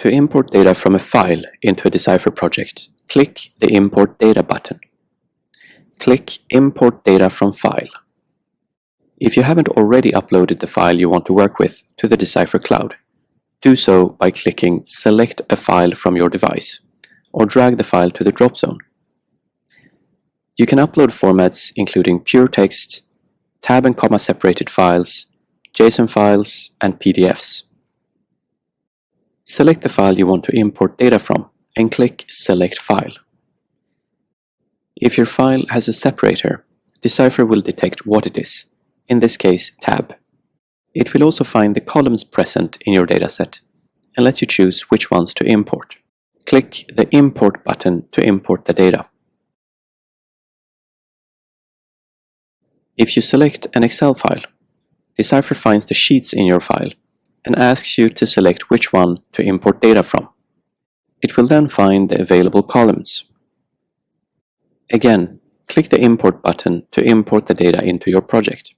To import data from a file into a Dcipher project, click the Import Data button. Click Import Data from File. If you haven't already uploaded the file you want to work with to the Dcipher cloud, do so by clicking Select a file from your device, or drag the file to the drop zone. You can upload formats including pure text, tab and comma separated files, JSON files, and PDFs. Select the file you want to import data from and click Select File. If your file has a separator, Dcipher will detect what it is, in this case tab. It will also find the columns present in your dataset and let you choose which ones to import. Click the Import button to import the data. If you select an Excel file, Dcipher finds the sheets in your file and asks you to select which one to import data from. It will then find the available columns. Again, click the Import button to import the data into your project.